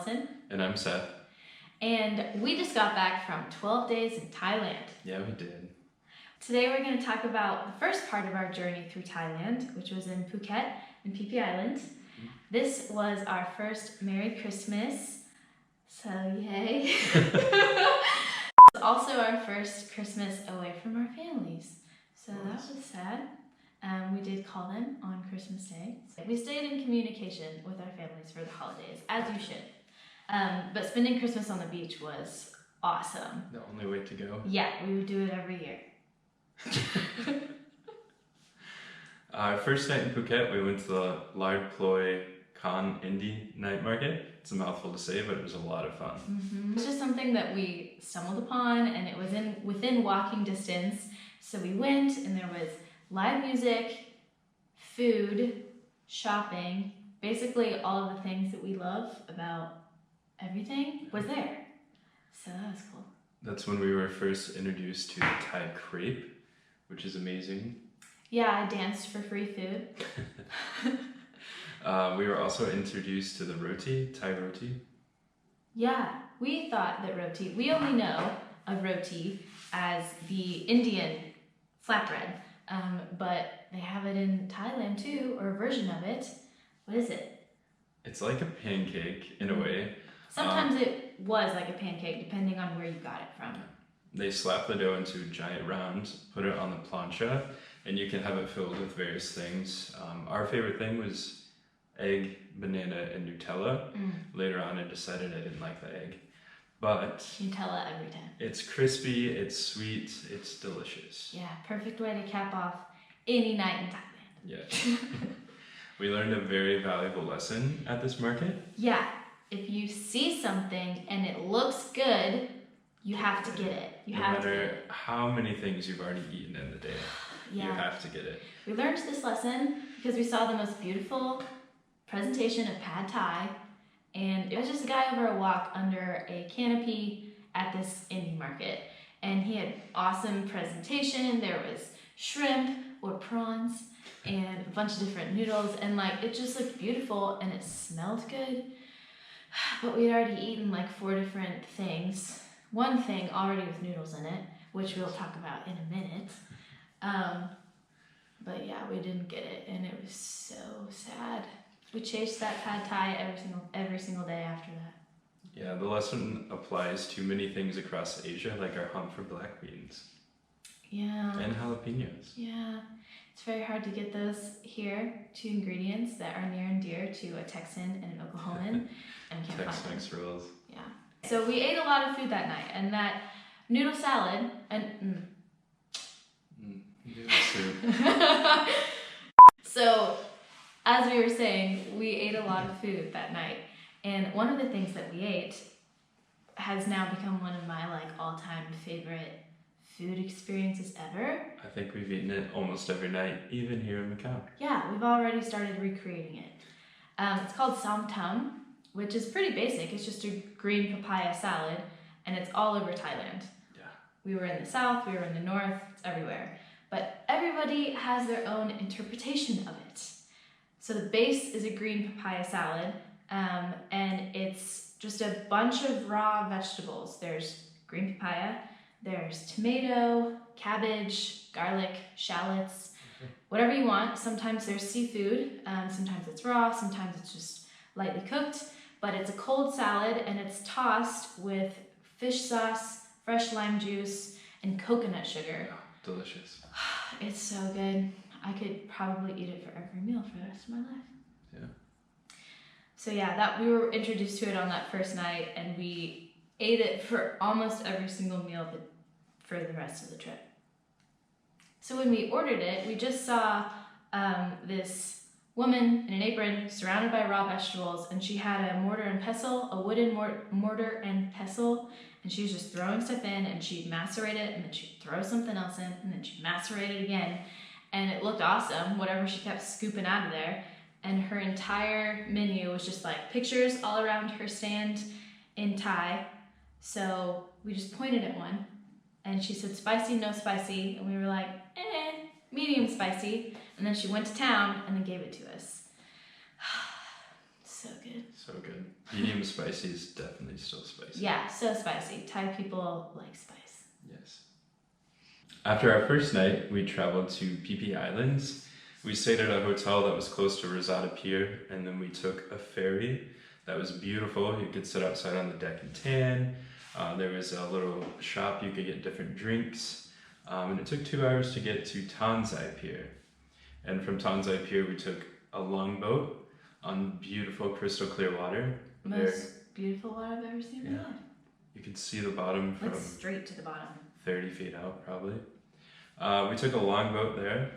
Allison. And I'm Seth. And we just got back from 12 days in Thailand. Yeah, we did. Today we're going to talk about the first part of our journey through Thailand, which was in Phuket and Phi Phi Island. Mm-hmm. This was our first Merry Christmas, so yay. It's also our first Christmas away from our families, so that was sad. We did call them on Christmas Day. We stayed in communication with our families for the holidays, as you should. But spending Christmas on the beach was awesome. The only way to go. Yeah, we would do it every year. Our first night in Phuket, we went to the Lard Ploy Khan Indie night market. It's a mouthful to say, but it was a lot of fun. Mm-hmm. It was just something that we stumbled upon, and it was within walking distance. So we went, and there was live music, food, shopping, basically all of the things that we love about everything was there. So that was cool. That's when we were first introduced to Thai crepe, which is amazing. Yeah, I danced for free food. We were also introduced to the roti, Thai roti. Yeah, we thought that roti, we only know of roti as the Indian flatbread, but they have it in Thailand too, or a version of it. What is it? It's like a pancake in a way. Sometimes it was like a pancake, depending on where you got it from. They slap the dough into giant rounds, put it on the plancha, and you can have it filled with various things. Our favorite thing was egg, banana, and Nutella. Later on, I decided I didn't like the egg. But Nutella every time. It's crispy, it's sweet, it's delicious. Yeah, perfect way to cap off any night in Thailand. Yeah. We learned a very valuable lesson at this market. Yeah. If you see something and it looks good, you have to get it. No matter how many things you've already eaten in the day, you have to get it. We learned this lesson because we saw the most beautiful presentation of pad thai, and it was just a guy over a walk under a canopy at this indie market, and he had awesome presentation. There was shrimp or prawns and a bunch of different noodles, and it just looked beautiful and it smelled good. But we'd already eaten 4 different things. One thing already with noodles in it, which we'll talk about in a minute. But yeah, we didn't get it, and it was so sad. We chased that pad thai every single day after that. Yeah, the lesson applies to many things across Asia, like our hunt for black beans. Yeah. And jalapenos. Yeah. It's very hard to get those here, 2 ingredients that are near and dear to a Texan and an Oklahoman, and we can't find them. Tex-Mex rolls. Yeah. So we ate a lot of food that night, and that noodle salad, and Noodle soup. So, as we were saying, we ate a lot of food that night, and one of the things that we ate has now become one of my all-time favorite food experiences ever. I think we've eaten it almost every night, even here in Macau. Yeah, we've already started recreating it. It's called sam tam, which is pretty basic. It's just a green papaya salad, and it's all over Thailand. Yeah. We were in the south, we were in the north, it's everywhere. But everybody has their own interpretation of it. So the base is a green papaya salad, and it's just a bunch of raw vegetables. There's green papaya, there's tomato, cabbage, garlic, shallots, whatever you want. Sometimes there's seafood, sometimes it's raw, sometimes it's just lightly cooked, but it's a cold salad, and it's tossed with fish sauce, fresh lime juice, and coconut sugar. Oh, delicious. It's so good. I could probably eat it for every meal for the rest of my life. Yeah. So yeah, we were introduced to it on that first night, and we ate it for almost every single meal for the rest of the trip. So when we ordered it, we just saw this woman in an apron surrounded by raw vegetables, and she had a mortar and pestle, a wooden mortar and pestle, and she was just throwing stuff in, and she'd macerate it, and then she'd throw something else in, and then she'd macerate it again, and it looked awesome, whatever she kept scooping out of there. And her entire menu was just pictures all around her stand in Thai. So we just pointed at one, and she said spicy, no spicy, and we were like, medium spicy. And then she went to town and then gave it to us. So good. So good. Medium spicy is definitely still spicy. Yeah, so spicy. Thai people like spice. Yes. After our first night, we traveled to Phi Phi Islands. We stayed at a hotel that was close to Rosada Pier, and then we took a ferry that was beautiful. You could sit outside on the deck and tan. There was a little shop you could get different drinks. And it took 2 hours to get to Tanzai Pier. And from Tanzai Pier, we took a longboat on beautiful crystal clear water. Most beautiful water I've ever seen in my life. You could see the bottom from Like straight to the bottom. 30 feet out, probably. We took a longboat there,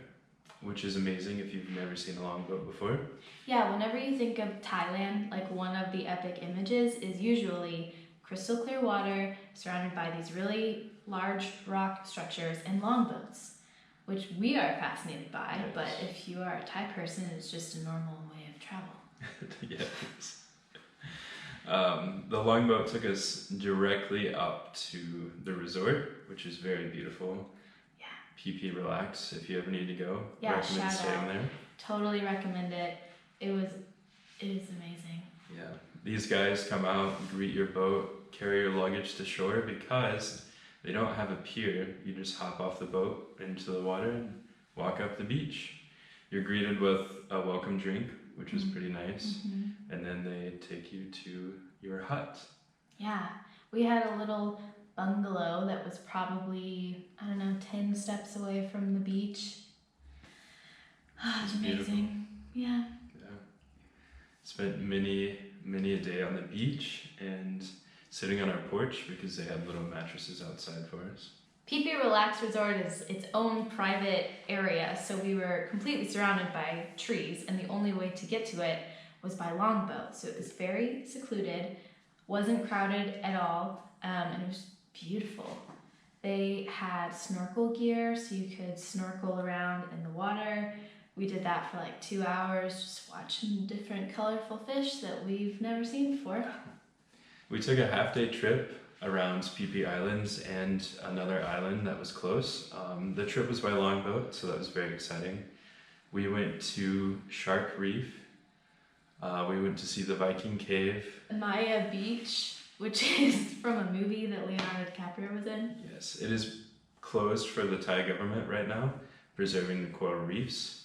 which is amazing if you've never seen a longboat before. Yeah, whenever you think of Thailand, like one of the epic images is usually crystal clear water surrounded by these really large rock structures and longboats, which we are fascinated by. Yes. But if you are a Thai person, it's just a normal way of travel. Yes. The longboat took us directly up to the resort, which is very beautiful. Yeah. Phi Phi Relax, if you ever need to go. Yeah, recommend shout staying out. there. Totally recommend it. It is amazing. Yeah. These guys come out, greet your boat, carry your luggage to shore because they don't have a pier. You just hop off the boat into the water and walk up the beach. You're greeted with a welcome drink, which was pretty nice. Mm-hmm. And then they take you to your hut. Yeah, we had a little bungalow that was probably, 10 steps away from the beach. Oh, it's amazing. Beautiful. Yeah. Yeah. Spent many a day on the beach and sitting on our porch because they had little mattresses outside for us. Phi Phi Relax Resort is its own private area, so we were completely surrounded by trees, and the only way to get to it was by longboat. So it was very secluded, wasn't crowded at all, and it was beautiful. They had snorkel gear, so you could snorkel around in the water. We did that for like 2 hours, just watching different colorful fish that we've never seen before. We took a half-day trip around Phi Phi Islands and another island that was close. The trip was by longboat, so that was very exciting. We went to Shark Reef. We went to see the Viking Cave. Maya Beach, which is from a movie that Leonardo DiCaprio was in. Yes, it is closed for the Thai government right now, preserving the coral reefs.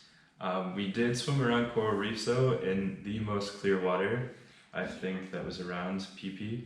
We did swim around coral reefs though, in the most clear water, I think, that was around Phi Phi.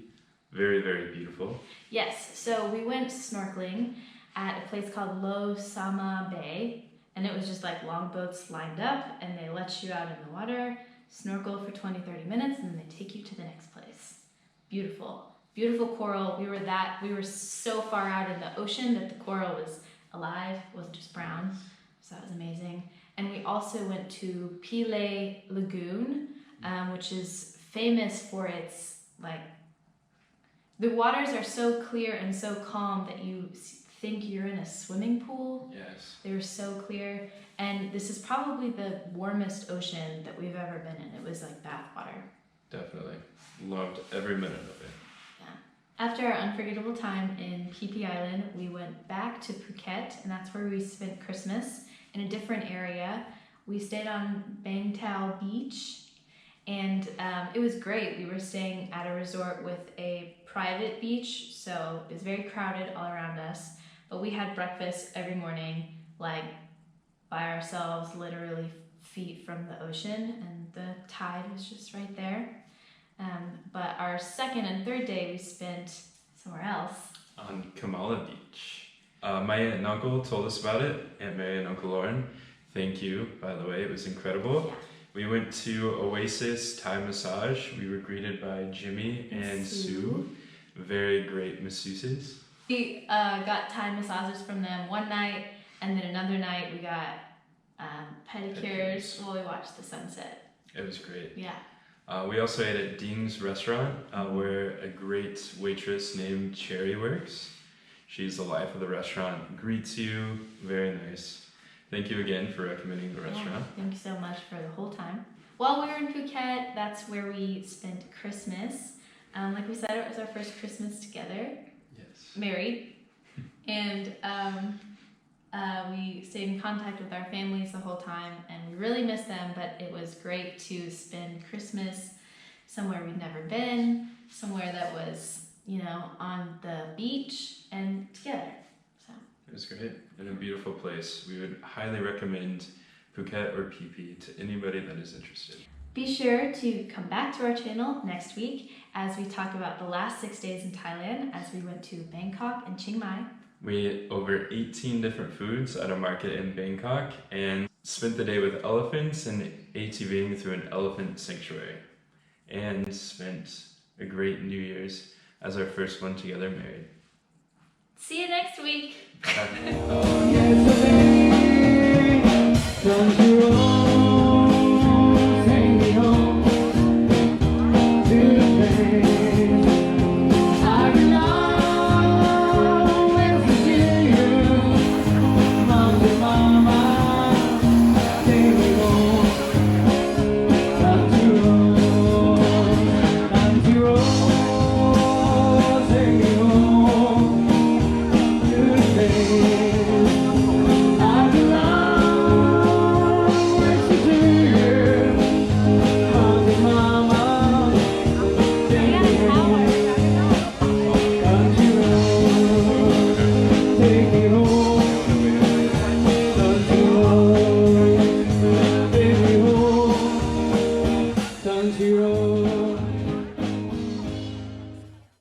Very, very beautiful. Yes, so we went snorkeling at a place called Lo Sama Bay, and it was just like longboats lined up, and they let you out in the water, snorkel for 20-30 minutes, and then they take you to the next place. Beautiful. Beautiful coral. We were so far out in the ocean that the coral was alive, it wasn't just brown, so that was amazing. And we also went to Pile Lagoon, which is famous for its, like, the waters are so clear and so calm that you think you're in a swimming pool. Yes. They were so clear. And this is probably the warmest ocean that we've ever been in. It was like bath water. Definitely. Loved every minute of it. Yeah. After our unforgettable time in Phi Phi Island, we went back to Phuket, and that's where we spent Christmas in a different area. We stayed on Bang Tao Beach, and it was great. We were staying at a resort with a private beach, so it was very crowded all around us, but we had breakfast every morning, like by ourselves, literally feet from the ocean, and the tide was just right there. But our second and third day we spent somewhere else. On Kamala Beach. My aunt and uncle told us about it. Aunt Mary and Uncle Lauren. Thank you, by the way. It was incredible. Yeah. We went to Oasis Thai Massage. We were greeted by Jimmy and Sue. Very great masseuses. We got Thai massages from them one night, and then another night we got pedicures while we watched the sunset. It was great. Yeah. We also ate at Ding's restaurant, where a great waitress named Cherry works. She's the life of the restaurant, greets you, very nice. Thank you again for recommending the restaurant. Yeah, thank you so much for the whole time. While we were in Phuket, that's where we spent Christmas. Like we said, it was our first Christmas together, Yes. married, and we stayed in contact with our families the whole time, and we really missed them, but it was great to spend Christmas somewhere we'd never been, somewhere that was, you know, on the beach and together. So it was great and a beautiful place. We would highly recommend Phuket or Phi Phi to anybody that is interested. Be sure to come back to our channel next week as we talk about the last 6 days in Thailand as we went to Bangkok and Chiang Mai. We ate over 18 different foods at a market in Bangkok and spent the day with elephants and ATVing through an elephant sanctuary. And spent a great New Year's as our first one together married. See you next week! Don't you roll